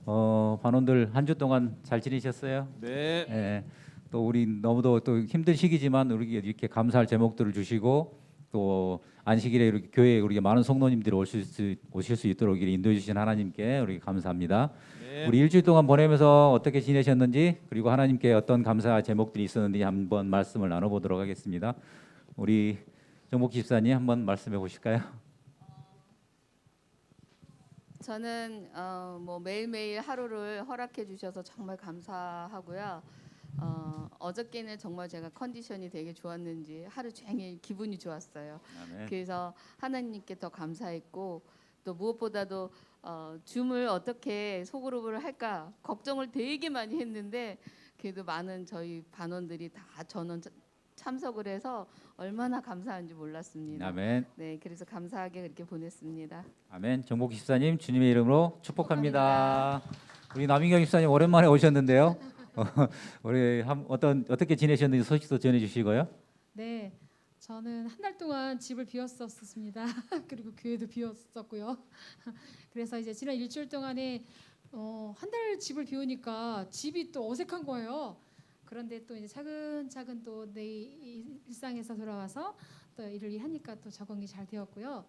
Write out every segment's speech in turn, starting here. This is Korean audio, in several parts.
반원들 한 주 동안 잘 지내셨어요? 네. 예. 또 우리 너무도 또 힘든 시기지만 우리 이렇게 감사할 제목들을 주시고 또 안식일에 이렇게 교회에 우리 많은 성도님들이 오실 수 있도록 이렇게 인도해 주신 하나님께 우리 감사합니다. 네. 우리 일주일 동안 보내면서 어떻게 지내셨는지 그리고 하나님께 어떤 감사 제목들이 있었는지 한번 말씀을 나눠보도록 하겠습니다. 우리 정복 집사님 한번 말씀해 보실까요? 저는 뭐 매일매일 하루를 허락해 주셔서 정말 감사하고요. 어저께는 정말 제가 컨디션이 되게 좋았는지 하루 종일 기분이 좋았어요. 아멘. 그래서 하나님께 더 감사했고 또 무엇보다도 줌을 어떻게 소그룹을 할까 걱정을 되게 많이 했는데 그래도 많은 저희 반원들이 다 전원 참석을 해서 얼마나 감사한지 몰랐습니다. 아멘. 네, 그래서 감사하게 그렇게 보냈습니다. 아멘. 정복 집사님 주님의 이름으로 축복합니다. 우리 남인경 집사님 오랜만에 오셨는데요. 우리 어떻게 지내셨는지 소식도 전해주시고요. 네, 저는 한 달 동안 집을 비웠었습니다. 그리고 교회도 비웠었고요. 그래서 이제 지난 일주일 동안에 한 달 집을 비우니까 집이 또 어색한 거예요. 그런데 또 이제 차근차근 또 내 일상에서 돌아와서 또 일을 하니까 또 적응이 잘 되었고요.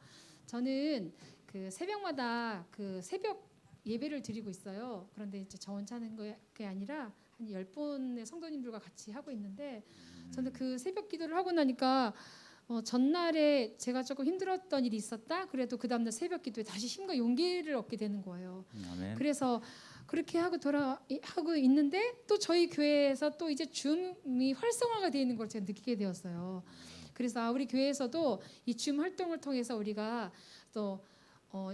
저는 그 새벽마다 그 새벽 예배를 드리고 있어요. 그런데 이제 저 혼자 하는 게 아니라 한 10분의 성도님들과 같이 하고 있는데 저는 그 새벽 기도를 하고 나니까 전날에 제가 조금 힘들었던 일이 있었다. 그래도 그 다음날 새벽 기도에 다시 힘과 용기를 얻게 되는 거예요. 아멘. 그래서 그렇게 하고 있는데 또 저희 교회에서 또 이제 줌이 활성화가 되어 있는 걸 제가 느끼게 되었어요. 그래서 우리 교회에서도 이 줌 활동을 통해서 우리가 또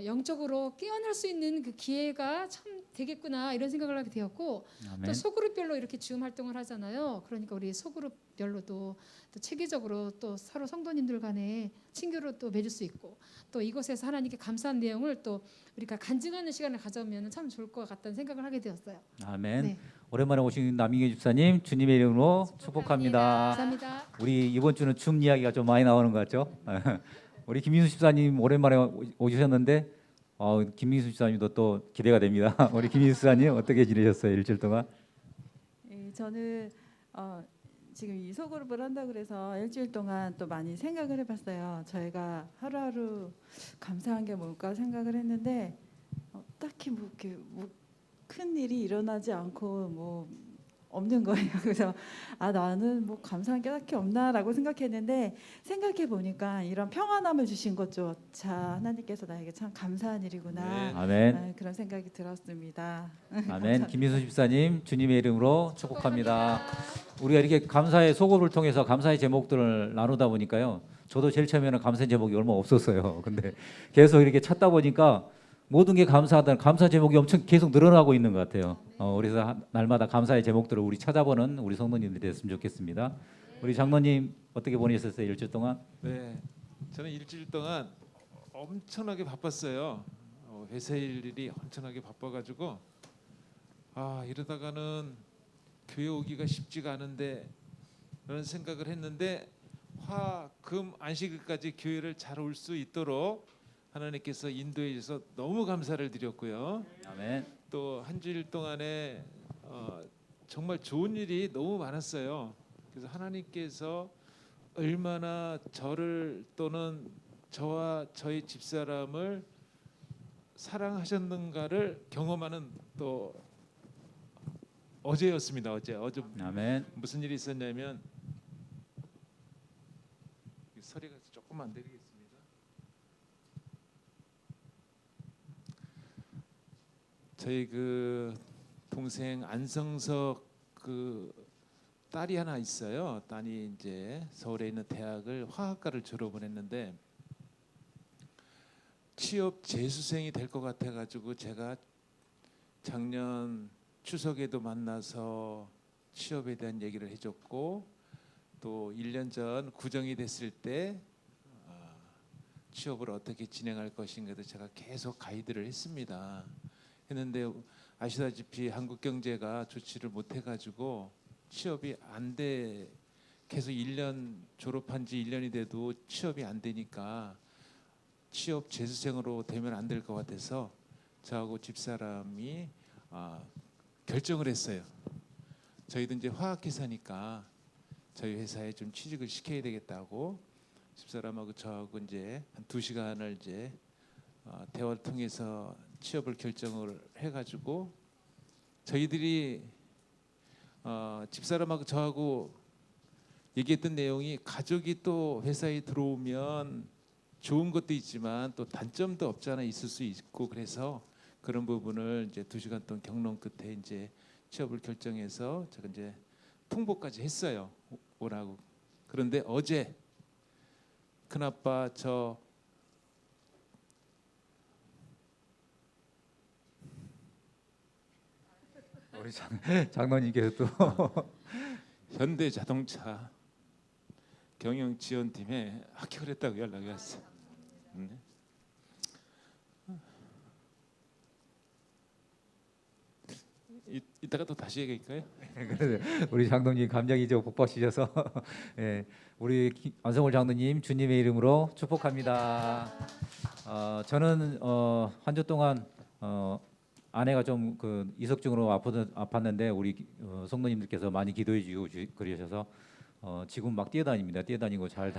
영적으로 깨어날 수 있는 그 기회가 참 되겠구나 이런 생각을 하게 되었고 아멘. 또 소그룹별로 이렇게 줌 활동을 하잖아요. 그러니까 우리 소그룹별로도 또 체계적으로 또 서로 성도님들 간에 친교로 또 맺을 수 있고 또 이곳에서 하나님께 감사한 내용을 또 우리가 간증하는 시간을 가져오면 참 좋을 것 같다는 생각을 하게 되었어요. 아멘. 네. 오랜만에 오신 남인경 집사님 주님의 이름으로 축복합니다. 감사합니다. 우리 이번 주는 줌 이야기가 좀 많이 나오는 것 같죠? 우리 김민수 집사님 오랜만에 오셨는데 김민수 집사님도 또 기대가 됩니다. 우리 김민수 집사님 어떻게 지내셨어요 일주일 동안? 예, 저는 지금 이 소그룹을 한다 그래서 일주일 동안 또 많이 생각을 해봤어요. 저희가 하루하루 감사한 게 뭘까 생각을 했는데 딱히 뭐 이렇게 큰 일이 일어나지 않고 뭐 없는 거예요. 그래서 나는 뭐 감사한 게 딱히 없나라고 생각했는데 생각해 보니까 이런 평안함을 주신 것조차 하나님께서 나에게 참 감사한 일이구나. 네. 아멘. 그런 생각이 들었습니다. 아멘. 김민수 집사님 주님의 이름으로 축복합니다. 우리가 이렇게 감사의 소고를 통해서 감사의 제목들을 나누다 보니까요. 저도 제일 처음에는 감사의 제목이 얼마 없었어요. 근데 계속 이렇게 찾다 보니까 모든 게 감사하다는 감사 제목이 엄청 계속 늘어나고 있는 것 같아요. 그래서 날마다 감사의 제목들을 우리 찾아보는 우리 성도님들이 됐으면 좋겠습니다. 우리 장로님 어떻게 보내셨어요 일주일 동안? 네. 저는 일주일 동안 엄청나게 바빴어요. 회사 일이 엄청나게 바빠가지고 이러다가는 교회 오기가 쉽지가 않은데 라는 생각을 했는데 화, 금, 안식일까지 교회를 잘 올 수 있도록 하나님께서 인도해 주셔서 너무 감사를 드렸고요. 아멘. 또 한 주일 동안에 정말 좋은 일이 너무 많았어요. 그래서 하나님께서 얼마나 저를 또는 저와 저희 집사람을 사랑하셨는가를 경험하는 또 어제였습니다. 어제 아멘. 무슨 일이 있었냐면 소리가 조금 안 들리겠습니다. 저희 그 동생 안성석 그 딸이 하나 있어요. 딸이 이제 서울에 있는 대학을 화학과를 졸업을 했는데 취업 재수생이 될 것 같아가지고 제가 작년 추석에도 만나서 취업에 대한 얘기를 해줬고 또 1년 전 구정이 됐을 때 취업을 어떻게 진행할 것인가도 제가 계속 가이드를 했는데 아시다시피 한국 경제가 좋지를 못해가지고 취업이 안 돼. 계속 1년 졸업한 지 1년이 돼도 취업이 안 되니까 취업 재수생으로 되면 안 될 것 같아서 저하고 집사람이 결정을 했어요. 저희도 이제 화학회사니까 저희 회사에 좀 취직을 시켜야 되겠다고 집사람하고 저하고 이제 한 2시간을 이제 대화를 통해서 취업을 결정을 해가지고 저희들이 집사람하고 저하고 얘기했던 내용이 가족이 또 회사에 들어오면 좋은 것도 있지만 또 단점도 없지 않아 있을 수 있고 그래서 그런 부분을 이제 2시간 동안 경론 끝에 이제 취업을 결정해서 제가 이제 통보까지 했어요. 오라고. 그런데 어제 큰아빠 저 우리 장로님께서 또 현대자동차 경영지원팀에 합격을 했다고 연락이 왔어요. 네. 이따가 또 다시 얘기할까요? 그래서 우리 장로님 감정이 좀 복받치셔서 예, 우리 안성월 장로님 주님의 이름으로 축복합니다. 저는 한 주 동안 아내가 좀 그 이석증으로 아팠는데 우리 성도님들께서 많이 기도해 주고 그러셔서 지금 막 뛰어다닙니다. 뛰어다니고 잘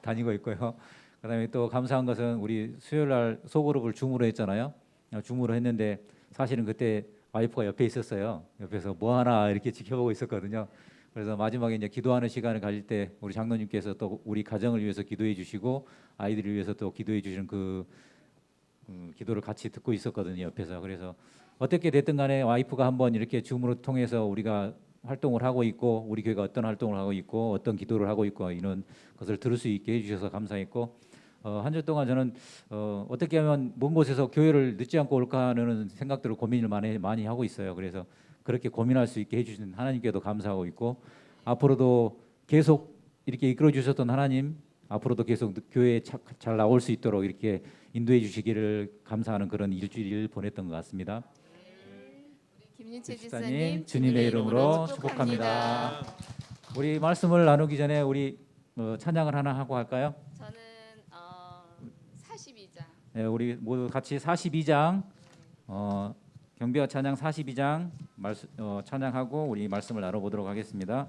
다니고 있고요. 그다음에 또 감사한 것은 우리 수요일 날 소그룹을 줌으로 했잖아요. 줌으로 했는데 사실은 그때 와이프가 옆에 있었어요. 옆에서 뭐 하나 이렇게 지켜보고 있었거든요. 그래서 마지막에 이제 기도하는 시간을 가질 때 우리 장로님께서 또 우리 가정을 위해서 기도해 주시고 아이들을 위해서 또 기도해 주시는 그 기도를 같이 듣고 있었거든요. 옆에서. 그래서 어떻게 됐든 간에 와이프가 한번 이렇게 줌으로 통해서 우리가 활동을 하고 있고 우리 교회가 어떤 활동을 하고 있고 어떤 기도를 하고 있고 이런 것을 들을 수 있게 해주셔서 감사했고 한 주 동안 저는 어떻게 하면 먼 곳에서 교회를 늦지 않고 올까 하는 생각들을 고민을 많이 하고 있어요. 그래서 그렇게 고민할 수 있게 해주신 하나님께도 감사하고 있고 앞으로도 계속 이렇게 이끌어 주셨던 하나님 앞으로도 계속 교회에 잘 나올 수 있도록 이렇게 인도해 주시기를 감사하는 그런 일주일 보냈던 것 같습니다. 김윤채 집사님 집사님 주님의 이름으로 축복합니다. 우리 말씀을 나누기 전에 우리 찬양을 하나 하고 할까요? 저는 42장. 네, 우리 모두 같이 42장 경배와 찬양 42장 찬양하고 우리 말씀을 나눠보도록 하겠습니다.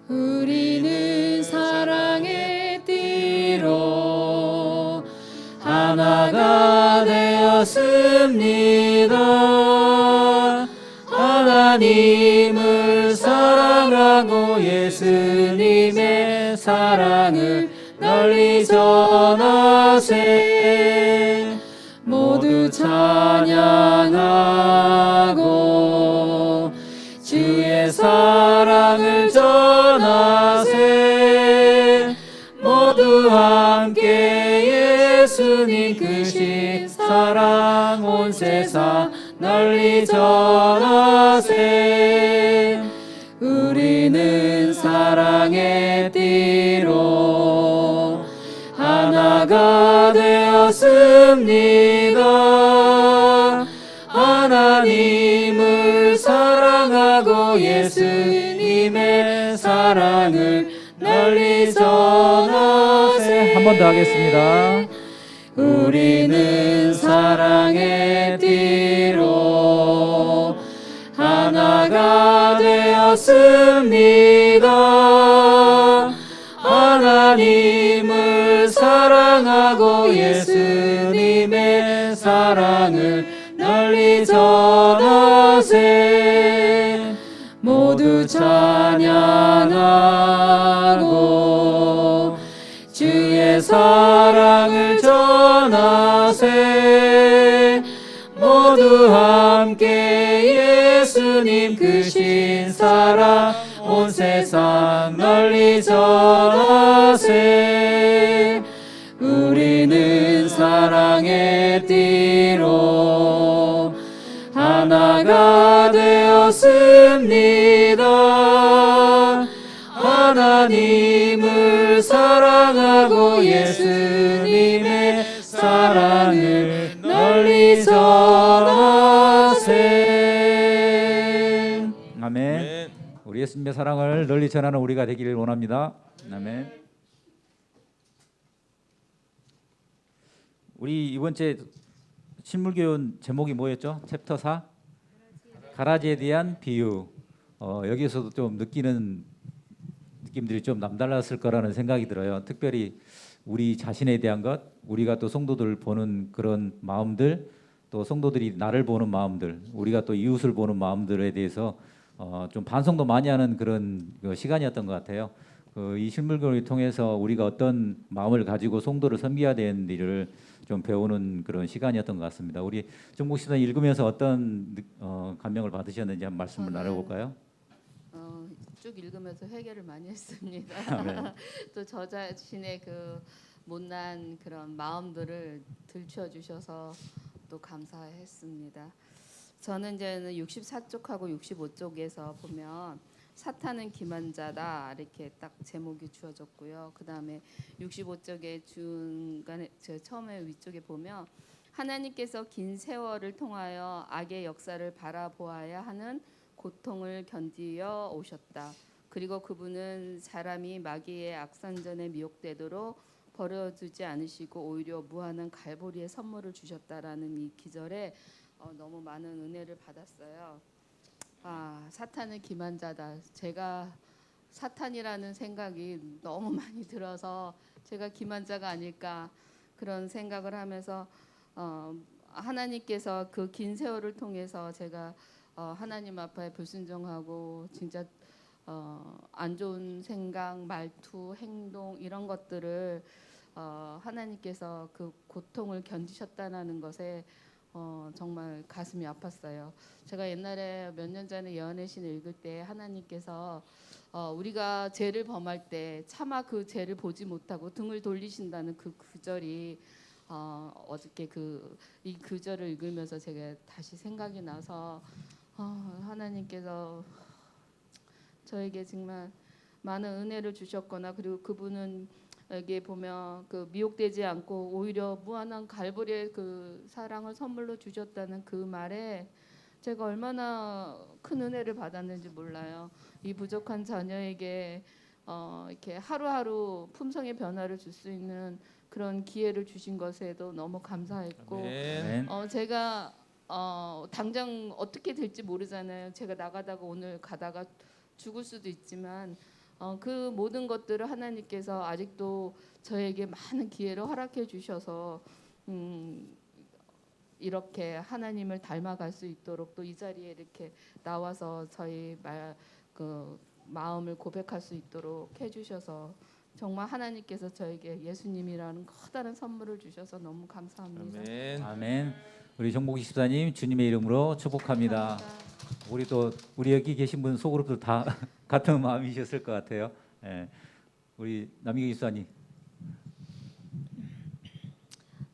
우리는 사랑의 띠로 하나가 되었습니다. 하나님을 사랑하고 예수님의 사랑을 널리 전하세. 모두 찬양하고 주의 사랑을 전하세. 모두 함께 예수님 크신 사랑 온 세상 널리 전하세. 우리는 사랑의 띠로 하나가 되었습니다. 하나님을 사랑하고 예수님의 사랑을 널리 전하세. 한 번 더 하겠습니다. 우리는 사랑의 띠로 하나가 되었습니다. 하나님을 사랑하고 예수님의 사랑을 널리 전하세. 모두 찬양하고 주의 사랑을 전하세. 모두 함께 예수님 크신 사랑 온 세상 널리 전하세. 우리는 사랑의 띠로 하나가 되었습니다. 하나님을 사랑하고 예수님의 사랑을 널리 전하세. 아멘. 우리 예수님의 사랑을 널리 전하는 우리가 되기를 원합니다. 아멘. 우리 이번 주에 신물교훈 제목이 뭐였죠? 챕터 4? 가라지에 대한 비유. 여기서도 좀 느끼는 느낌들이 좀 남달랐을 거라는 생각이 들어요. 특별히 우리 자신에 대한 것, 우리가 또 성도들을 보는 그런 마음들, 또 성도들이 나를 보는 마음들, 우리가 또 이웃을 보는 마음들에 대해서 좀 반성도 많이 하는 그런 시간이었던 것 같아요. 이 실물교훈을 통해서 우리가 어떤 마음을 가지고 성도를 섬겨야 되는지를 좀 배우는 그런 시간이었던 것 같습니다. 우리 정복 씨는 읽으면서 어떤 감명을 받으셨는지 한 말씀을 저는 나눠볼까요? 쭉 읽으면서 회개를 많이 했습니다. 네. 또 저 자신의 그 못난 그런 마음들을 들춰 주셔서 또 감사했습니다. 저는 이제는 64쪽하고 65쪽에서 보면 사탄은 기만자다 이렇게 딱 제목이 주어졌고요. 그 다음에 65쪽의 중간에 처음에 위쪽에 보면 하나님께서 긴 세월을 통하여 악의 역사를 바라보아야 하는 고통을 견디어 오셨다. 그리고 그분은 사람이 마귀의 악산전에 미혹되도록 버려두지 않으시고 오히려 무한한 갈보리의 선물을 주셨다라는 이 기절에 너무 많은 은혜를 받았어요. 사탄은 기만자다. 제가 사탄이라는 생각이 너무 많이 들어서 제가 기만자가 아닐까 그런 생각을 하면서 하나님께서 그 긴 세월을 통해서 제가 하나님 앞에 불순종하고 진짜 안 좋은 생각, 말투, 행동 이런 것들을 하나님께서 그 고통을 견디셨다는 것에 정말 가슴이 아팠어요. 제가 옛날에 몇 년 전에 예언의 신을 읽을 때 하나님께서 우리가 죄를 범할 때 차마 그 죄를 보지 못하고 등을 돌리신다는 그 구절이 어저께 이 구절을 읽으면서 제가 다시 생각이 나서 하나님께서 저에게 정말 많은 은혜를 주셨거나 그리고 그분은 여기에 보면 그 미혹되지 않고 오히려 무한한 갈보리의 그 사랑을 선물로 주셨다는 그 말에 제가 얼마나 큰 은혜를 받았는지 몰라요. 이 부족한 자녀에게 이렇게 하루하루 품성의 변화를 줄 수 있는 그런 기회를 주신 것에도 너무 감사했고 아멘. 제가 당장 어떻게 될지 모르잖아요. 제가 나가다가 오늘 가다가 죽을 수도 있지만 그 모든 것들을 하나님께서 아직도 저에게 많은 기회를 허락해 주셔서 이렇게 하나님을 닮아갈 수 있도록 또 이 자리에 이렇게 나와서 저희 마음을 고백할 수 있도록 해주셔서 정말 하나님께서 저에게 예수님이라는 커다란 선물을 주셔서 너무 감사합니다. 아멘. 아멘. 우리 정복 집사님 주님의 이름으로 축복합니다. 감사합니다. 우리 여기 계신 분 소그룹들 다 같은 마음이셨을 것 같아요. 예. 우리 남희경 집사님.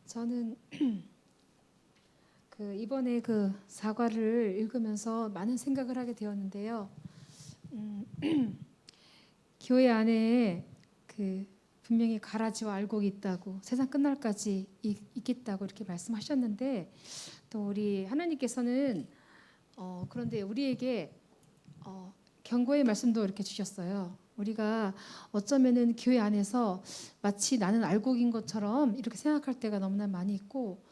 저는 이번에 그 사과를 읽으면서 많은 생각을 하게 되었는데요. 교회 안에 분명히 가라지와 알곡이 있다고 세상 끝날까지 있겠다고 이렇게 말씀하셨는데 또 우리 하나님께서는 그런데 우리에게 경고의 말씀도 이렇게 주셨어요. 우리가 어쩌면은 교회 안에서 마치 나는 알곡인 것처럼 이렇게 생각할 때가 너무나 많이 있고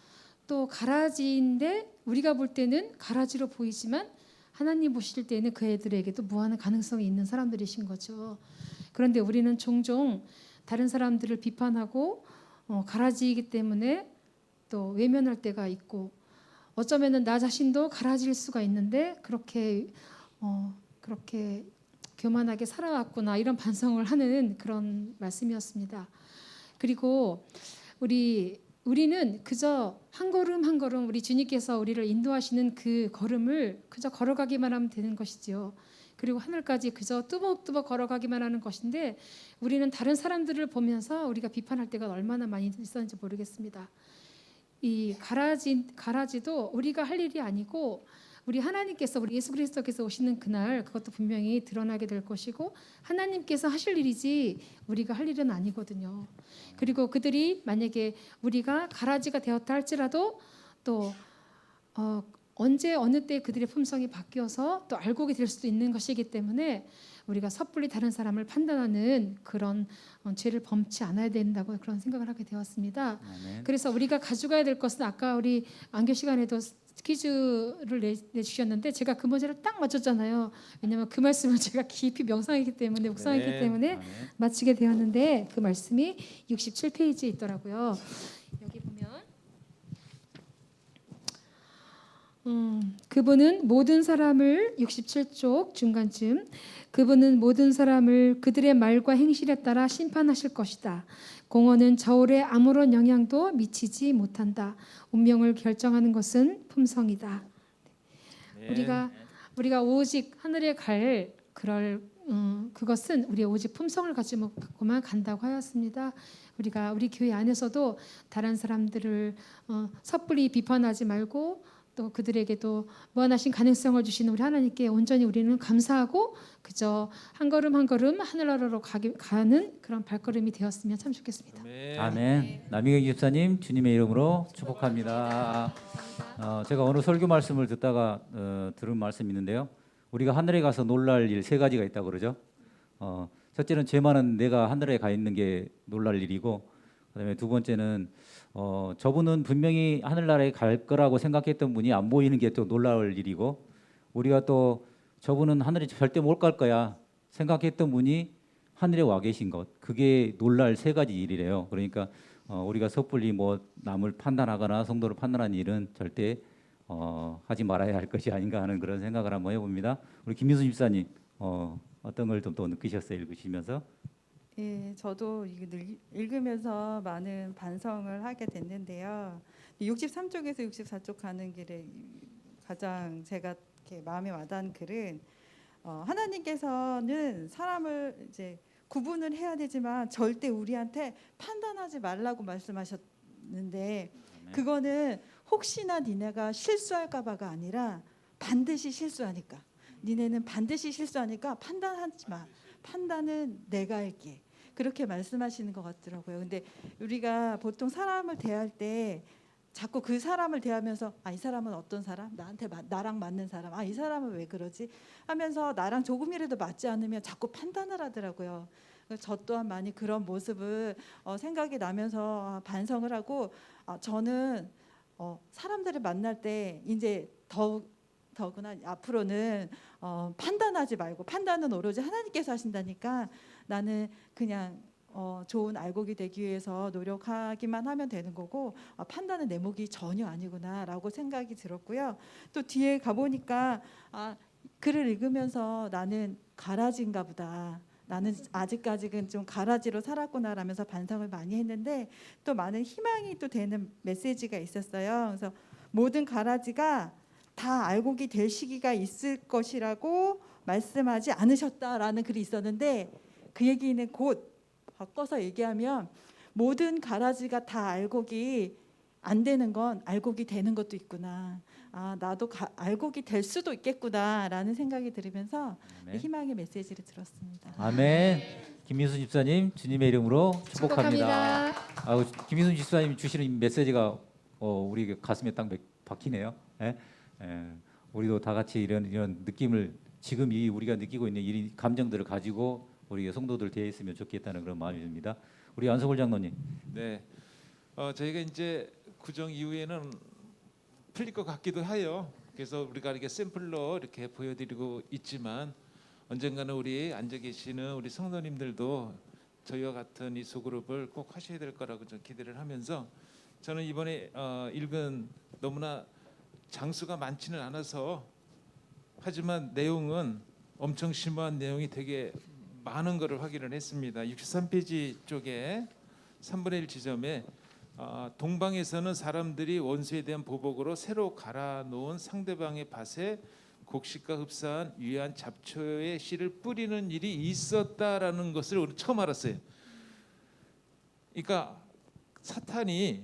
또 가라지인데 우리가 볼 때는 가라지로 보이지만 하나님 보실 때는 그 애들에게도 무한한 가능성이 있는 사람들이신 거죠. 그런데 우리는 종종 다른 사람들을 비판하고 가라지이기 때문에 또 외면할 때가 있고 어쩌면은 나 자신도 가라지일 수가 있는데 그렇게 교만하게 살아왔구나 이런 반성을 하는 그런 말씀이었습니다. 그리고 우리는 그저 한 걸음 한 걸음 우리 주님께서 우리를 인도하시는 그 걸음을 그저 걸어가기만 하면 되는 것이지요. 그리고 하늘까지 그저 뚜벅뚜벅 걸어가기만 하는 것인데 우리는 다른 사람들을 보면서 우리가 비판할 때가 얼마나 많이 있었는지 모르겠습니다. 이 가라지도 우리가 할 일이 아니고 우리 하나님께서 우리 예수 그리스도께서 오시는 그날 그것도 분명히 드러나게 될 것이고 하나님께서 하실 일이지 우리가 할 일은 아니거든요. 그리고 그들이 만약에 우리가 가라지가 되었다 할지라도 또 언제 어느 때 그들의 품성이 바뀌어서 또 알곡이 될 수도 있는 것이기 때문에 우리가 섣불리 다른 사람을 판단하는 그런 죄를 범치 않아야 된다고 그런 생각을 하게 되었습니다. 아멘. 그래서 우리가 가져가야 될 것은 아까 우리 안교 시간에도 퀴즈를 내주셨는데 제가 그 문제를 딱 맞췄잖아요. 왜냐하면 그 말씀을 제가 깊이 묵상했기 네. 때문에 아멘. 마치게 되었는데 그 말씀이 67페이지에 있더라고요. 여기 보면 그분은 모든 사람을 67쪽 중간쯤 그분은 모든 사람을 그들의 말과 행실에 따라 심판하실 것이다. 공허는 저울에 아무런 영향도 미치지 못한다. 운명을 결정하는 것은 품성이다. 네. 우리가 오직 하늘에 갈 그것은 우리의 오직 품성을 가지고만 간다고 하였습니다. 우리가 우리 교회 안에서도 다른 사람들을 섣불리 비판하지 말고 또 그들에게도 무한하신 가능성을 주시는 우리 하나님께 온전히 우리는 감사하고 그저 한 걸음 한 걸음 하늘나라로 가는 그런 발걸음이 되었으면 참 좋겠습니다. 아멘. 아멘. 남희경 집사님 주님의 이름으로 축복합니다. 제가 오늘 설교 말씀을 듣다가 들은 말씀이 있는데요. 우리가 하늘에 가서 놀랄 일 세 가지가 있다고 그러죠. 첫째는 죄만은 내가 하늘에 가 있는 게 놀랄 일이고, 그다음에 두 번째는 저분은 분명히 하늘나라에 갈 거라고 생각했던 분이 안 보이는 게 또 놀라울 일이고, 우리가 또 저분은 하늘에 절대 못 갈 거야 생각했던 분이 하늘에 와 계신 것, 그게 놀랄 세 가지 일이래요. 그러니까 우리가 섣불리 뭐 남을 판단하거나 성도를 판단하는 일은 절대 하지 말아야 할 것이 아닌가 하는 그런 생각을 한번 해봅니다. 우리 김민수 집사님 어떤 걸 좀 또 느끼셨어요, 읽으시면서? 예, 저도 읽으면서 많은 반성을 하게 됐는데요. 63쪽에서 64쪽 가는 길에 가장 제가 이렇게 마음에 와닿은 글은 하나님께서는 사람을 이제 구분을 해야 되지만 절대 우리한테 판단하지 말라고 말씀하셨는데 그거는 혹시나 니네가 실수할까봐가 아니라 반드시 실수하니까 니네는 반드시 실수하니까 판단하지 마. 판단은 내가 할게. 그렇게 말씀하시는 것 같더라고요. 근데 우리가 보통 사람을 대할 때 자꾸 그 사람을 대하면서 이 사람은 어떤 사람? 나랑 맞는 사람. 이 사람은 왜 그러지? 하면서 나랑 조금이라도 맞지 않으면 자꾸 판단을 하더라고요. 저 또한 많이 그런 모습을 생각이 나면서 반성을 하고 저는 사람들을 만날 때 이제 더구나 앞으로는 판단하지 말고 판단은 오로지 하나님께서 하신다니까 나는 그냥 좋은 알곡이 되기 위해서 노력하기만 하면 되는 거고 판단은 내 몫이 전혀 아니구나라고 생각이 들었고요. 또 뒤에 가보니까 글을 읽으면서 나는 가라지인가 보다. 나는 아직까지는 좀 가라지로 살았구나라면서 반성을 많이 했는데 또 많은 희망이 또 되는 메시지가 있었어요. 그래서 모든 가라지가 다 알곡이 될 시기가 있을 것이라고 말씀하지 않으셨다라는 글이 있었는데 그 얘기는 곧 바꿔서 얘기하면 모든 가라지가 다 알곡이 안 되는 건 알곡이 되는 것도 있구나. 나도 알곡이 될 수도 있겠구나라는 생각이 들으면서 아멘. 희망의 메시지를 들었습니다. 아멘. 김민수 집사님 주님의 이름으로 축복합니다. 축복합니다. 김민수 집사님 주시는 이 메시지가 우리 가슴에 딱 박히네요. 예? 우리도 다 같이 이런 느낌을 지금 이 우리가 느끼고 있는 이 감정들을 가지고 우리 성도들 대했으면 좋겠다는 그런 마음이 듭니다. 우리 안석월 장로님. 네. 저희가 이제 구정 이후에는 풀릴 것 같기도 해요. 그래서 우리가 이렇게 샘플로 이렇게 보여드리고 있지만 언젠가는 우리 앉아 계시는 우리 성도님들도 저희와 같은 이 소그룹을 꼭 하셔야 될 거라고 좀 기대를 하면서 저는 이번에 읽은 너무나 장수가 많지는 않아서 하지만 내용은 엄청 심오한 내용이 되게 많은 것을 확인을 했습니다. 63페이지 쪽에 3분의 1 지점에 동방에서는 사람들이 원수에 대한 보복으로 새로 갈아놓은 상대방의 밭에 곡식과 흡사한 유해한 잡초의 씨를 뿌리는 일이 있었다라는 것을 우리 처음 알았어요. 그러니까 사탄이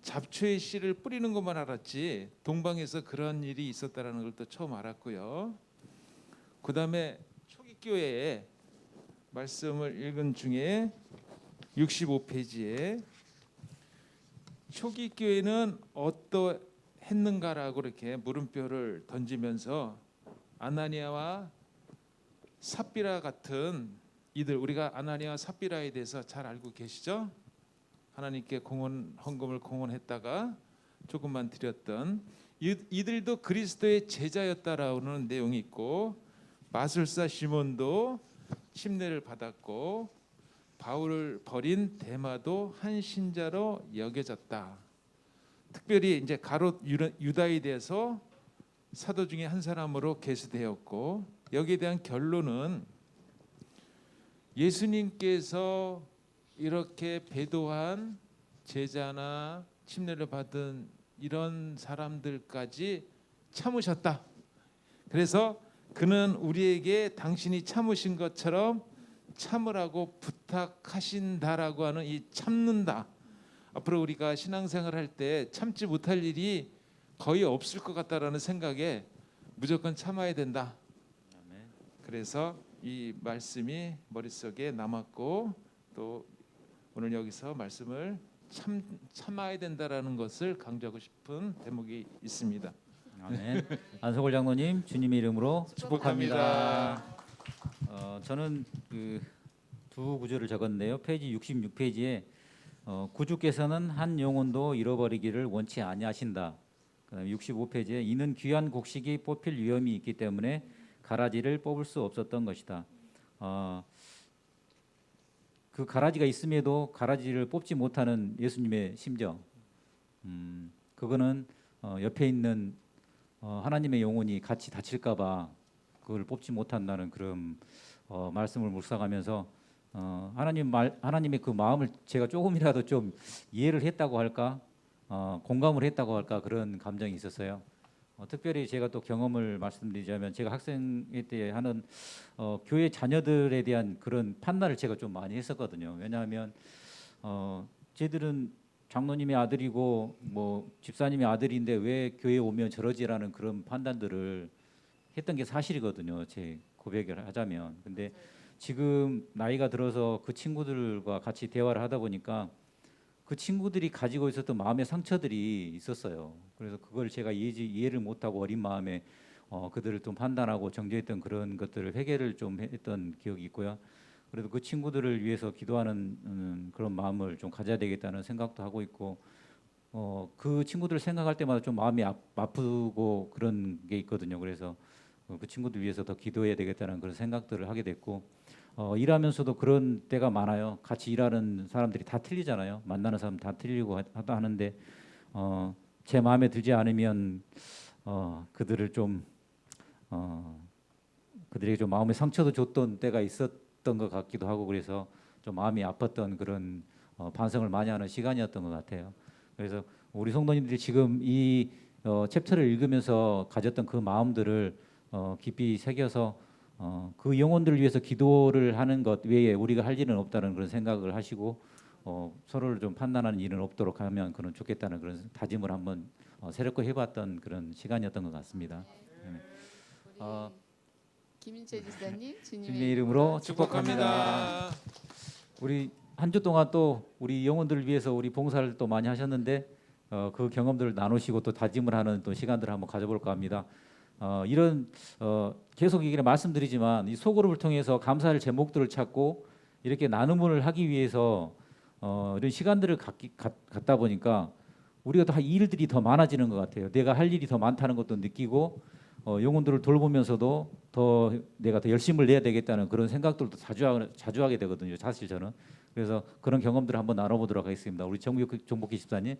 잡초의 씨를 뿌리는 것만 알았지 동방에서 그런 일이 있었다라는 걸 또 처음 알았고요. 그 다음에 초기교회의 말씀을 읽은 중에 65페이지에 초기교회는 했는가라고 이렇게 물음표를 던지면서 아나니아와 삽비라 같은 이들, 우리가 아나니아와 삽비라에 대해서 잘 알고 계시죠? 하나님께 헌금을 공헌했다가 조금만 드렸던 이들도 그리스도의 제자였다라는 내용이 있고, 마술사 시몬도 침례를 받았고, 바울을 버린 데마도 한 신자로 여겨졌다. 특별히 이제 가롯 유다에 대해서 사도 중에 한 사람으로 계수되었고, 여기에 대한 결론은 예수님께서 이렇게 배도한 제자나 침례를 받은 이런 사람들까지 참으셨다. 그래서 그는 우리에게 당신이 참으신 것처럼 참으라고 부탁하신다라고 하는 이 참는다. 앞으로 우리가 신앙생활 할 때 참지 못할 일이 거의 없을 것 같다라는 생각에 무조건 참아야 된다. 그래서 이 말씀이 머릿속에 남았고, 또 오늘 여기서 말씀을 참아야 된다라는 것을 강조하고 싶은 대목이 있습니다. 아멘. 안석월 장로님 주님의 이름으로 축복합니다. 저는 그 두 구절을 적었는데요. 페이지 66페이지에 구주께서는 한 영혼도 잃어버리기를 원치 아니하신다. 그다음에 65페이지에 이는 귀한 곡식이 뽑힐 위험이 있기 때문에 가라지를 뽑을 수 없었던 것이다. 그 가라지가 있음에도 가라지를 뽑지 못하는 예수님의 심정, 그거는 옆에 있는 하나님의 영혼이 같이 다칠까봐 그걸 뽑지 못한다는 그런 말씀을 묵상하면서 하나님의 그 마음을 제가 조금이라도 좀 이해를 했다고 할까, 공감을 했다고 할까, 그런 감정이 있었어요. 특별히 제가 또 경험을 말씀드리자면, 제가 학생 때 하는 교회 자녀들에 대한 그런 판단을 제가 좀 많이 했었거든요. 왜냐하면 쟤들은 장로님의 아들이고 뭐 집사님의 아들인데 왜 교회에 오면 저러지라는 그런 판단들을 했던 게 사실이거든요. 제 고백을 하자면. 근데 지금 나이가 들어서 그 친구들과 같이 대화를 하다 보니까 그 친구들이 가지고 있었던 마음의 상처들이 있었어요. 그래서 그걸 제가 이해를 못하고 어린 마음에 그들을 좀 판단하고 정죄했던 그런 것들을 회개를 좀 했던 기억이 있고요. 그래도 그 친구들을 위해서 기도하는 그런 마음을 좀 가져야 되겠다는 생각도 하고 있고, 그 친구들을 생각할 때마다 좀 마음이 아프고 그런 게 있거든요. 그래서 그 친구들 위해서 더 기도해야 되겠다는 그런 생각들을 하게 됐고, 일하면서도 그런 때가 많아요. 같이 일하는 사람들이 다 틀리잖아요. 만나는 사람 다 틀리고 하는데 제 마음에 들지 않으면 그들을 좀 그들에게 좀 마음의 상처도 줬던 때가 있었던 것 같기도 하고, 그래서 좀 마음이 아팠던 그런 반성을 많이 하는 시간이었던 것 같아요. 그래서 우리 성도님들이 지금 이 챕터를 읽으면서 가졌던 그 마음들을 깊이 새겨서 그 영혼들을 위해서 기도를 하는 것 외에 우리가 할 일은 없다는 그런 생각을 하시고, 서로를 좀 판단하는 일은 없도록 하면 그런 좋겠다는 그런 다짐을 한번 새롭게 해봤던 그런 시간이었던 것 같습니다. 우리 김인채 지사님 주님의 이름으로 축복합니다. 우리 한 주 동안 또 우리 영혼들을 위해서 우리 봉사를 또 많이 하셨는데 그 경험들을 나누시고 또 다짐을 하는 또 시간들을 한번 가져볼까 합니다. 이런 계속 얘기를 말씀드리지만 이 소그룹을 통해서 감사할 제목들을 찾고 이렇게 나눔을 하기 위해서 이런 시간들을 갖다 보니까 우리가 더 일들이 더 많아지는 것 같아요. 내가 할 일이 더 많다는 것도 느끼고, 영혼들을 돌보면서도 내가 더 열심을 내야 되겠다는 그런 생각들도 자주 하게 되거든요. 사실 저는. 그래서 그런 경험들을 한번 나눠보도록 하겠습니다. 우리 정복희 집사님.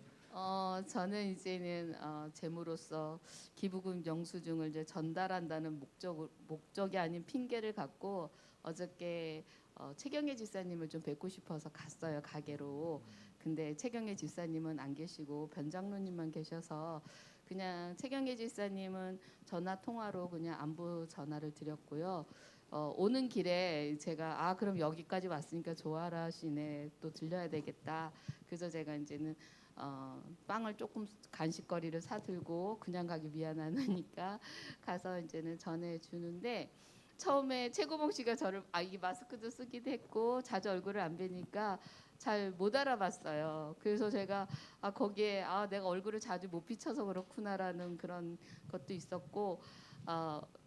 저는 이제는 재무로서 기부금 영수증을 이제 전달한다는 목적이 아닌 핑계를 갖고 어저께 최경혜 집사님을 좀 뵙고 싶어서 갔어요, 가게로. 근데 최경혜 집사님은 안 계시고 변장로님만 계셔서 그냥 최경혜 집사님은 전화 통화로 그냥 안부 전화를 드렸고요. 오는 길에 제가 그럼 여기까지 왔으니까 조아라 하시네, 또 들려야 되겠다. 그래서 제가 이제는 빵을 조금 간식거리를 사들고 그냥 가기 미안하니까 가서 이제는 전해 주는데, 처음에 최고봉 씨가 저를 이 마스크도 쓰기도 했고 자주 얼굴을 안 뵈니까 잘 못 알아봤어요. 그래서 제가 거기에 내가 얼굴을 자주 못 비춰서 그렇구나라는 그런 것도 있었고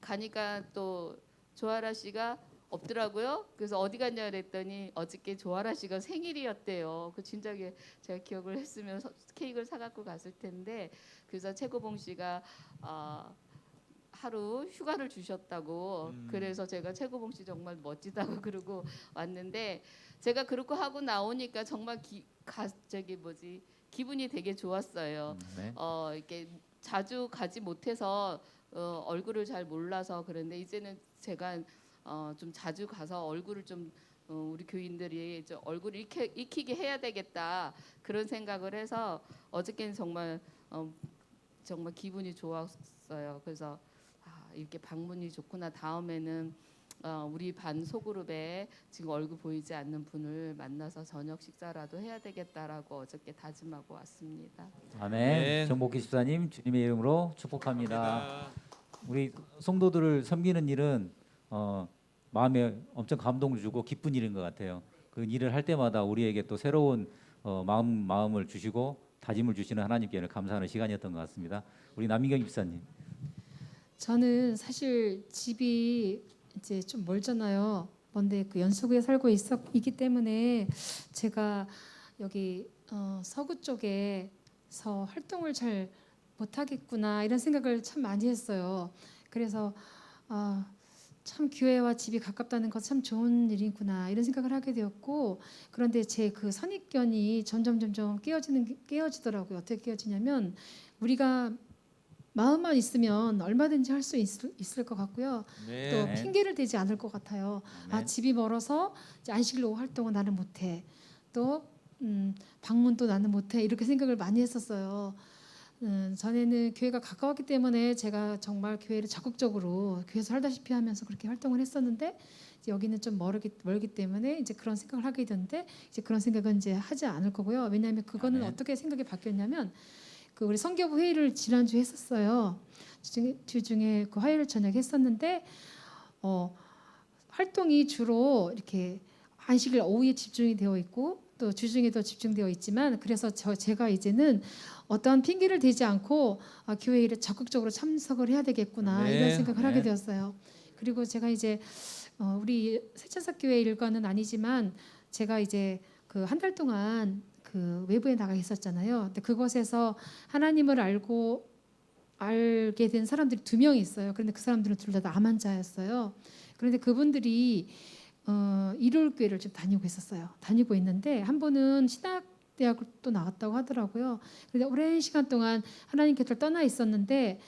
가니까 또 조아라 씨가 없더라고요. 그래서 어디 갔냐 그랬더니 어저께 조아라 씨가 생일이었대요. 그 진작에 제가 기억을 했으면 케이크를 사갖고 갔을 텐데 그래서 최고봉 씨가 하루 휴가를 주셨다고 그래서 제가 최고봉 씨 정말 멋지다고 그러고 왔는데 제가 그렇게 하고 나오니까 정말 기분이 되게 좋았어요. 네. 이렇게 자주 가지 못해서 얼굴을 잘 몰라서 그런데 이제는 제가 좀 자주 가서 얼굴을 좀 우리 교인들이 좀 얼굴을 익히게 해야 되겠다 그런 생각을 해서 어저께는 정말 기분이 좋았어요. 그래서 이렇게 방문이 좋구나. 다음에는 우리 반 소그룹에 지금 얼굴 보이지 않는 분을 만나서 저녁 식사라도 해야 되겠다라고 어저께 다짐하고 왔습니다. 아멘. 아멘. 정복기 집사님 주님의 이름으로 축복합니다. 우리 성도들을 섬기는 일은 마음에 엄청 감동을 주고 기쁜 일인 것 같아요. 그 일을 할 때마다 우리에게 또 새로운 마음을 주시고 다짐을 주시는 하나님께 감사하는 시간이었던 것 같습니다. 우리 남인경 집사님. 저는 사실 집이 이제 좀 멀잖아요. 먼데 그 연수구에 살고 있기 때문에 제가 여기 서구 쪽에서 활동을 잘 못하겠구나 이런 생각을 참 많이 했어요. 그래서 참 교회와 집이 가깝다는 것 참 좋은 일이구나 이런 생각을 하게 되었고 그런데 제 그 선입견이 점점 깨어지더라고요. 어떻게 깨어지냐면 우리가 마음만 있으면 얼마든지 할 수 있을 것 같고요. 네. 또 핑계를 대지 않을 것 같아요. 집이 멀어서 이제 안식일 오후 활동은 나는 못해. 또 방문도 나는 못해. 이렇게 생각을 많이 했었어요. 전에는 교회가 가까웠기 때문에 제가 정말 교회를 적극적으로 교회에서 살다시피 하면서 그렇게 활동을 했었는데 이제 여기는 좀 멀기 때문에 이제 그런 생각을 하게 되는데 이제 그런 생각은 이제 하지 않을 거고요. 왜냐하면 그거는 어떻게 생각이 바뀌었냐면 그 우리 성교부 회의를 지난주에 했었어요. 주중에 그 화요일 저녁에 했었는데 활동이 주로 이렇게 안식일 오후에 집중이 되어 있고 또 주중에도 집중되어 있지만 그래서 제가 이제는 어떠한 핑계를 대지 않고 교회 일에 적극적으로 참석을 해야 되겠구나 네. 이런 생각을 하게 네. 되었어요. 그리고 제가 이제 우리 세천사교회 일과는 아니지만 제가 이제 그 한 달 동안 그 외부에 나가 있었잖아요. 근데 그곳에서 하나님을 알게 된 사람들이 2명이 있어요. 그런데 그 사람들은 둘 다 암 환자였어요. 그런데 그분들이 일요일교회를 좀 다니고 있었어요. 다니고 있는데 한 분은 신학대학을 또 나왔다고 하더라고요. 그런데 오랜 시간 동안 하나님 곁을 떠나 있었는데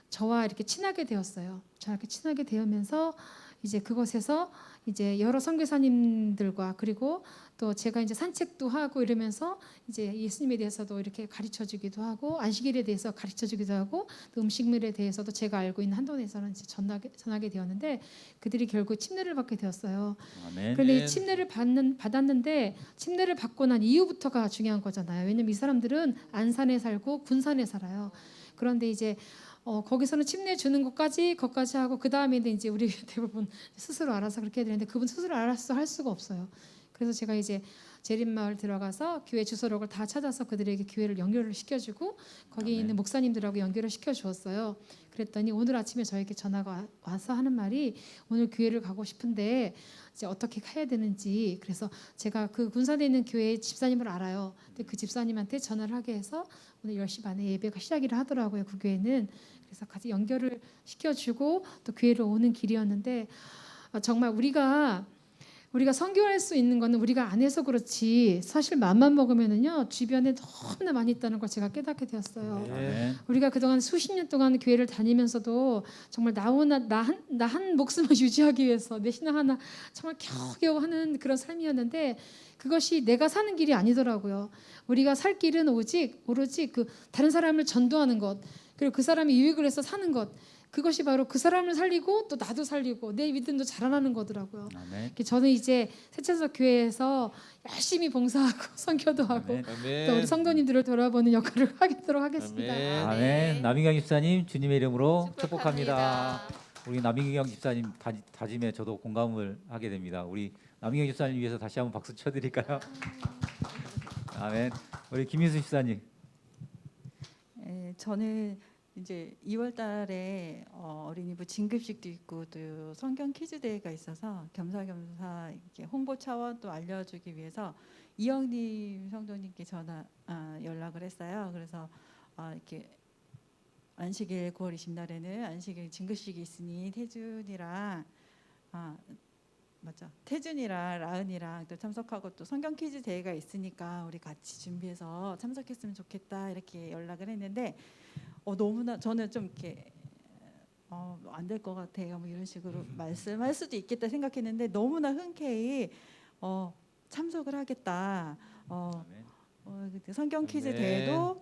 저와 이렇게 친하게 되었어요. 저와 이렇게 친하게 되면서 이제 그곳에서 이제 여러 선교사님들과 그리고 또 제가 이제 산책도 하고 이러면서 이제 예수님에 대해서도 이렇게 가르쳐주기도 하고 안식일에 대해서 가르쳐주기도 하고 또 음식물에 대해서도 제가 알고 있는 한동에서는 이제 전하게 되었는데 그들이 결국 침례를 받게 되었어요. 아멘. 그런데 이 침례를 받았는데 침례를 받고 난 이후부터가 중요한 거잖아요. 왜냐면 이 사람들은 안산에 살고 군산에 살아요. 그런데 이제 거기서는 침례 주는 것까지 하고 그 다음에는 이제 우리 대부분 스스로 알아서 그렇게 해야 되는데 그분 스스로 알아서 할 수가 없어요. 그래서 제가 이제 재림마을 들어가서 교회 주소록을 다 찾아서 그들에게 교회를 연결을 시켜주고 거기 있는 목사님들하고 연결을 시켜주었어요. 그랬더니 오늘 아침에 저에게 전화가 와서 하는 말이 오늘 교회를 가고 싶은데 이제 어떻게 해야 되는지 그래서 제가 그 군산에 있는 교회 집사님을 알아요. 근데 그 집사님한테 전화를 하게 해서 오늘 10시 반에 예배가 시작이라 하더라고요. 그 교회는. 그래서 같이 연결을 시켜주고 또 교회로 오는 길이었는데 정말 우리가 선교할 수 있는 거는 우리가 안 해서 그렇지 사실 마음만 먹으면은요 주변에 너무나 많이 있다는 걸 제가 깨닫게 되었어요. 아멘. 우리가 그동안 수십 년 동안 교회를 다니면서도 정말 나 한 목숨을 유지하기 위해서 내 신앙 하나 정말 겨우겨우 하는 그런 삶이었는데 그것이 내가 사는 길이 아니더라고요. 우리가 살 길은 오로지 그 다른 사람을 전도하는 것 그리고 그 사람이 유익을 해서 사는 것 그것이 바로 그 사람을 살리고 또 나도 살리고 내 믿음도 자라나는 거더라고요. 아멘. 저는 이제 세천석 교회에서 열심히 봉사하고 선교도 하고 아멘. 아멘. 또 우리 성도님들을 돌아보는 역할을 하도록 하겠습니다. 아멘. 아멘. 남인경 집사님 주님의 이름으로 축복합니다. 우리 남인경 집사님 다짐에 저도 공감을 하게 됩니다. 우리 남인경 집사님 위해서 다시 한번 박수 쳐드릴까요? 아멘. 우리 김민수 집사님. 저는 이제 2월달에 어린이부 진급식도 있고 또 성경 퀴즈 대회가 있어서 겸사겸사 이렇게 홍보 차원 또 알려주기 위해서 이영림 성도님께 연락을 했어요. 그래서 이렇게 안식일 9월 20날에는 안식일 진급식이 있으니 태준이랑 라은이랑 또 참석하고 또 성경 퀴즈 대회가 있으니까 우리 같이 준비해서 참석했으면 좋겠다 이렇게 연락을 했는데 너무나 저는 좀 이렇게 안 될 것 같아요. 뭐 이런 식으로 말씀할 수도 있겠다 생각했는데 너무나 흔쾌히 참석을 하겠다. 성경 퀴즈 아멘. 대회도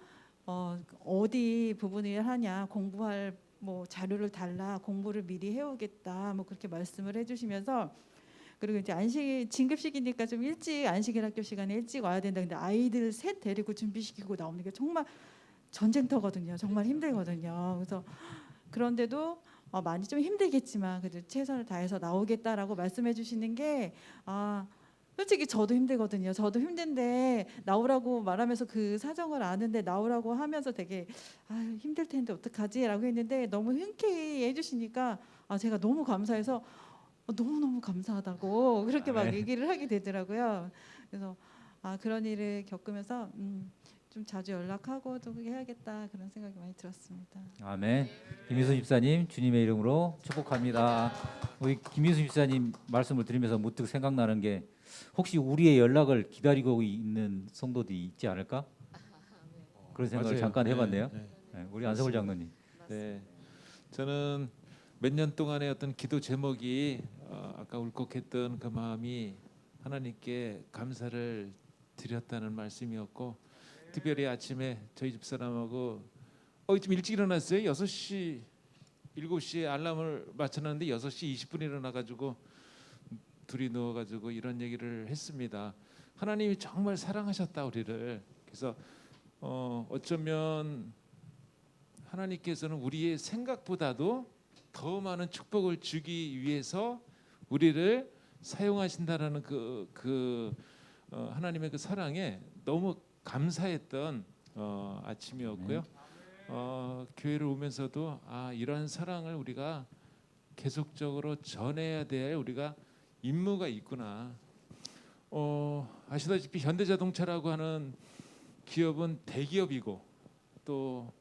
어디 부분을 하냐 공부할 뭐 자료를 달라 공부를 미리 해오겠다 뭐 그렇게 말씀을 해주시면서 그리고 이제 진급식이니까 좀 일찍 안식일 학교 시간에 일찍 와야 된다. 근데 아이들 셋 데리고 준비시키고 나오는 게 정말 전쟁터거든요. 정말 힘들거든요. 그래서 그런데도 많이 좀 힘들겠지만 그래도 최선을 다해서 나오겠다라고 말씀해 주시는 게 솔직히 저도 힘들거든요. 저도 힘든데 나오라고 말하면서 그 사정을 아는데 나오라고 하면서 되게 힘들 텐데 어떡하지라고 했는데 너무 흔쾌히 해주시니까 제가 너무 감사해서 너무너무 감사하다고 그렇게 막 얘기를 하게 되더라고요. 그래서 그런 일을 겪으면서 좀 자주 연락하고 또 해야겠다 그런 생각이 많이 들었습니다. 아멘. 김민수 집사님 주님의 이름으로 축복합니다. 우리 김민수 집사님 말씀을 들으면서 문득 생각나는 게 혹시 우리의 연락을 기다리고 있는 성도들이 있지 않을까? 그런 생각을 맞아요. 잠깐 해봤네요. 네, 네, 우리 안석월 장로님. 네. 저는 몇 년 동안의 어떤 기도 제목이 아까 울컥했던 그 마음이 하나님께 감사를 드렸다는 말씀이었고 특별히 아침에 저희 집사람하고 좀 일찍 일어났어요. 6시 7시에 알람을 맞춰놨는데 6시 20분 일어나가지고 둘이 누워가지고 이런 얘기를 했습니다. 하나님이 정말 사랑하셨다 우리를. 그래서 어쩌면 하나님께서는 우리의 생각보다도 더 많은 축복을 주기 위해서 우리를 사용하신다라는 하나님의 그 사랑에 너무 감사했던 아침이었고요. 교회를 오면서도 이러한 사랑을 우리가 계속적으로 전해야 될 우리가 임무가 있구나. 아시다시피 현대자동차라고 하는 기업은 대기업이고 또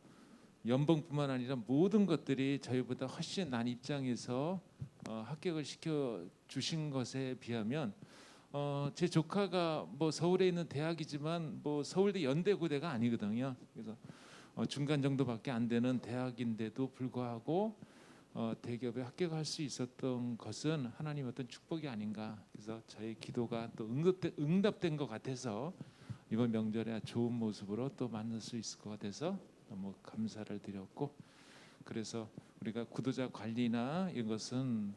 연봉뿐만 아니라 모든 것들이 저희보다 훨씬 난 입장에서 합격을 시켜 주신 것에 비하면 제 조카가 뭐 서울에 있는 대학이지만 뭐 서울대 연대고대가 아니거든요. 그래서 중간 정도밖에 안 되는 대학인데도 불구하고 대기업에 합격할 수 있었던 것은 하나님 어떤 축복이 아닌가. 그래서 저의 기도가 또 응답된 것 같아서 이번 명절에 좋은 모습으로 또 만날 수 있을 것 같아서 너무 감사를 드렸고, 그래서 우리가 구도자 관리나 이것은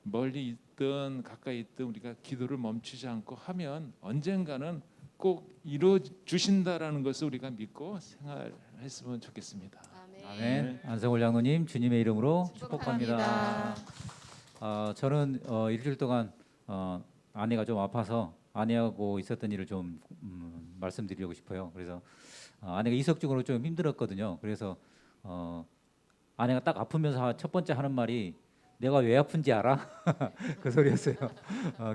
멀리 있든 가까이 있든 우리가 기도를 멈추지 않고 하면 언젠가는 꼭 이루어 주신다라는 것을 우리가 믿고 생활했으면 좋겠습니다. 아멘. 안성월 장로님 주님의 이름으로 축복합니다. 축복합니다. 저는 일주일 동안 아내가 좀 아파서 아내하고 있었던 일을 좀 말씀드리고 싶어요. 그래서 아내가 이석증으로 좀 힘들었거든요. 그래서 아내가 딱 아프면서 첫 번째 하는 말이 내가 왜 아픈지 알아? 그 소리였어요.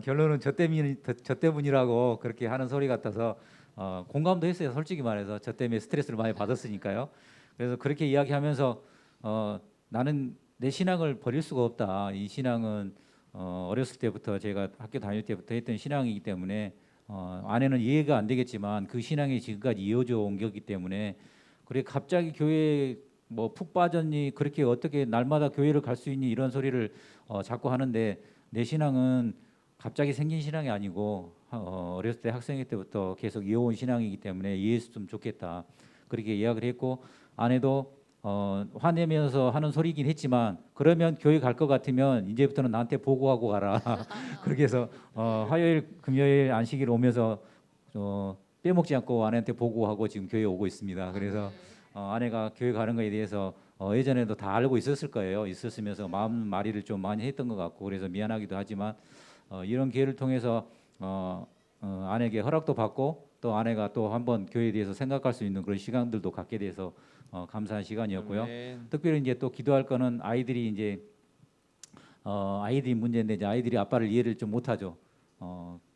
결론은 저 때문이라고 그렇게 하는 소리 같아서 공감도 했어요. 솔직히 말해서 저 때문에 스트레스를 많이 받았으니까요. 그래서 그렇게 이야기하면서 나는 내 신앙을 버릴 수가 없다. 이 신앙은 어렸을 때부터 제가 학교 다닐 때부터 했던 신앙이기 때문에 아내는 이해가 안 되겠지만 그 신앙이 지금까지 이어져 온 거기 때문에 그래 갑자기 교회에 뭐 푹 빠졌니 그렇게 어떻게 날마다 교회를 갈 수 있니 이런 소리를 자꾸 하는데 내 신앙은 갑자기 생긴 신앙이 아니고 어렸을 때 학생일 때부터 계속 이어온 신앙이기 때문에 이해했으면 좋겠다 그렇게 이야기를 했고 아내도 화내면서 하는 소리긴 했지만 그러면 교회 갈 것 같으면 이제부터는 나한테 보고하고 가라 그렇게 해서 화요일 금요일 안식일 오면서 빼먹지 않고 아내한테 보고하고 지금 교회 오고 있습니다. 그래서 아내가 교회 가는 거에 대해서 예전에도 다 알고 있었을 거예요. 있었으면서 마음 마리를 좀 많이 했던 것 같고 그래서 미안하기도 하지만 이런 기회를 통해서 아내에게 허락도 받고 또 아내가 또 한번 교회에 대해서 생각할 수 있는 그런 시간들도 갖게 돼서 감사한 시간이었고요. 아멘. 특별히 이제 또 기도할 거는 아이들이 이제 아이들이 문제인데 이제 아이들이 아빠를 이해를 좀 못하죠.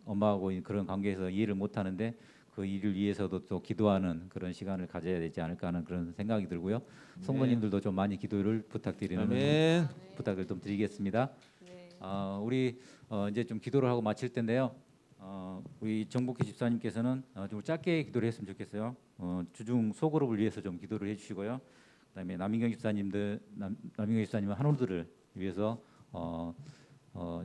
엄마하고 그런 관계에서 이해를 못하는데 그 일을 위해서도 또 기도하는 그런 시간을 가져야 되지 않을까 하는 그런 생각이 들고요. 성도님들도 좀 많이 기도를 부탁드리는 아멘. 부탁을 좀 드리겠습니다. 네. 우리 이제 좀 기도를 하고 마칠 텐데요. 우리 정복희 집사님께서는 좀 짧게 기도를 했으면 좋겠어요. 주중 소그룹을 위해서 좀 기도를 해주시고요. 그다음에 남인경 집사님은 한우들을 위해서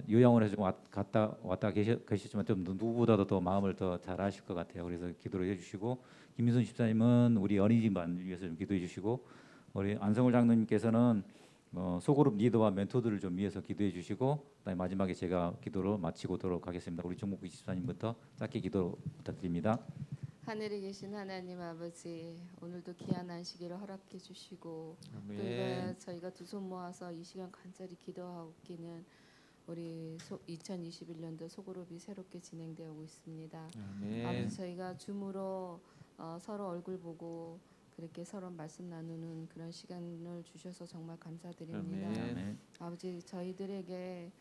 요양원에서 좀 갔다 왔다 계셨지만 좀 누구보다도 더 마음을 더 잘 아실 것 같아요. 그래서 기도를 해주시고 김민선 집사님은 우리 어린이집만 위해서 좀 기도해 주시고 우리 안성울 장로님께서는 소그룹 리더와 멘토들을 좀 위해서 기도해 주시고 그다음에 마지막에 제가 기도로 마치고도록 하겠습니다. 우리 정목기 집사님부터 짧게 기도 부탁드립니다. 하늘에 계신 하나님 아버지, 오늘도 귀한 안식일을 허락해 주시고 또 아멘. 저희가 두 손 모아서 이 시간 간절히 기도하옵기는 우리 2021년도 소그룹이 새롭게 진행되고 있습니다. 아멘. 아버지, 저희가 줌으로 서로 얼굴 보고 그렇게 서로 말씀 나누는 그런 시간을 주셔서 정말 감사드립니다. 아멘. 아멘. 아버지, 저희들에게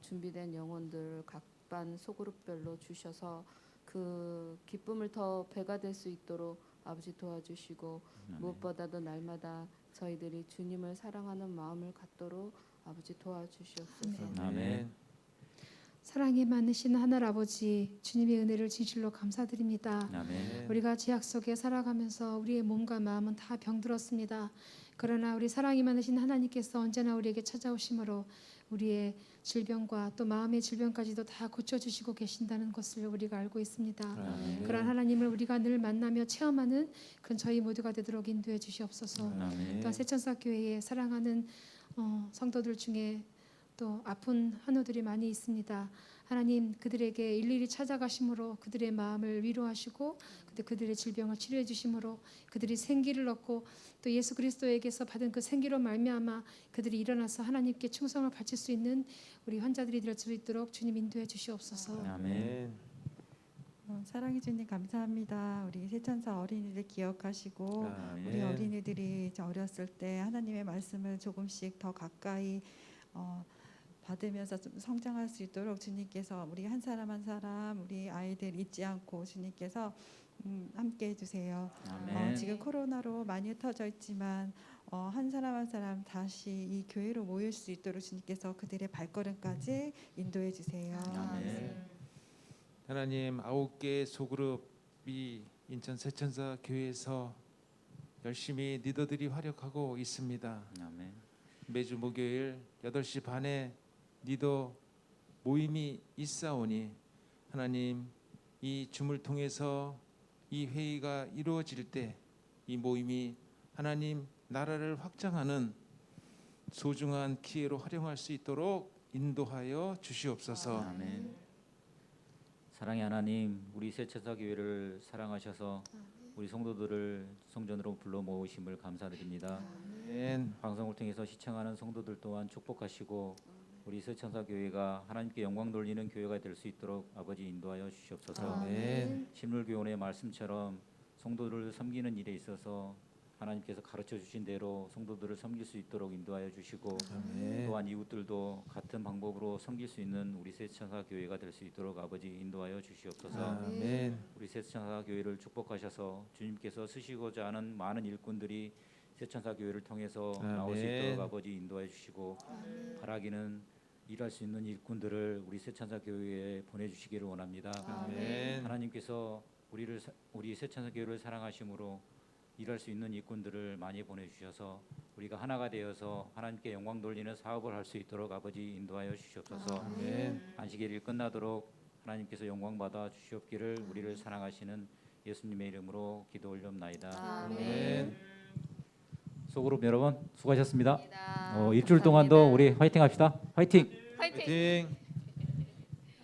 준비된 영혼들 각 반 소그룹별로 주셔서 그 기쁨을 더 배가 될 수 있도록 아버지 도와주시고 무엇보다도 날마다 저희들이 주님을 사랑하는 마음을 갖도록 아버지 도와주시옵소서. 아멘. 사랑이 많으신 하늘 아버지 주님의 은혜를 진실로 감사드립니다. 아멘. 우리가 죄악 속에 살아가면서 우리의 몸과 마음은 다 병들었습니다. 그러나 우리 사랑이 많으신 하나님께서 언제나 우리에게 찾아오심으로 우리의 질병과 또 마음의 질병까지도 다 고쳐주시고 계신다는 것을 우리가 알고 있습니다. 아멘. 그러한 하나님을 우리가 늘 만나며 체험하는 그런 저희 모두가 되도록 인도해 주시옵소서. 아멘. 또한 새천사 교회에 사랑하는 성도들 중에 또 아픈 환우들이 많이 있습니다. 하나님 그들에게 일일이 찾아가심으로 그들의 마음을 위로하시고 그들의 질병을 치료해 주심으로 그들이 생기를 얻고 또 예수 그리스도에게서 받은 그 생기로 말미암아 그들이 일어나서 하나님께 충성을 바칠 수 있는 우리 환자들이 될 수 있도록 주님 인도해 주시옵소서. 아멘. 사랑해 주님 감사합니다. 우리 세천사 어린이들 기억하시고 아멘. 우리 어린이들이 이제 어렸을 때 하나님의 말씀을 조금씩 더 가까이 받으면서 좀 성장할 수 있도록 주님께서 우리 한 사람 한 사람 우리 아이들 잊지 않고 주님께서 함께 해주세요. 아멘. 지금 코로나로 많이 흩어져 있지만 한 사람 한 사람 다시 이 교회로 모일 수 있도록 주님께서 그들의 발걸음까지 인도해 주세요. 아멘. 하나님 9개 소그룹이 인천 새천사 교회에서 열심히 리더들이 활약하고 있습니다. 아멘. 매주 목요일 8시 반에 리더 모임이 있사오니 하나님 이 줌을 통해서 이 회의가 이루어질 때 이 모임이 하나님 나라를 확장하는 소중한 기회로 활용할 수 있도록 인도하여 주시옵소서. 아멘. 사랑의 하나님, 우리 새천사 교회를 사랑하셔서 우리 성도들을 성전으로 불러 모으심을 감사드립니다. 아멘. 방송을 통해서 시청하는 성도들 또한 축복하시고 우리 새천사 교회가 하나님께 영광 돌리는 교회가 될 수 있도록 아버지 인도하여 주시옵소서. 아멘. 신물교훈의 말씀처럼 성도들을 섬기는 일에 있어서 하나님께서 가르쳐 주신 대로 성도들을 섬길 수 있도록 인도하여 주시고 아멘. 또한 이웃들도 같은 방법으로 섬길 수 있는 우리 새천사 교회가 될 수 있도록 아버지 인도하여 주시옵소서. 아멘. 우리 새천사 교회를 축복하셔서 주님께서 쓰시고자 하는 많은 일꾼들이 새천사 교회를 통해서 나올 수 아멘. 있도록 아버지 인도해 주시고 바라기는 일할 수 있는 일꾼들을 우리 새천사 교회에 보내주시기를 원합니다. 아멘. 하나님께서 우리 새천사 교회를 사랑하심으로 일할 수 있는 일꾼들을 많이 보내주셔서 우리가 하나가 되어서 하나님께 영광 돌리는 사업을 할 수 있도록 아버지 인도하여 주시옵소서. 아멘. 안식일이 끝나도록 하나님께서 영광 받아 주시옵기를 우리를 사랑하시는 예수님의 이름으로 기도 올려옵나이다. 아멘. 소그룹 여러분 수고하셨습니다. 감사합니다. 일주일 동안도 우리 화이팅 합시다. 화이팅! 화이팅! 화이팅.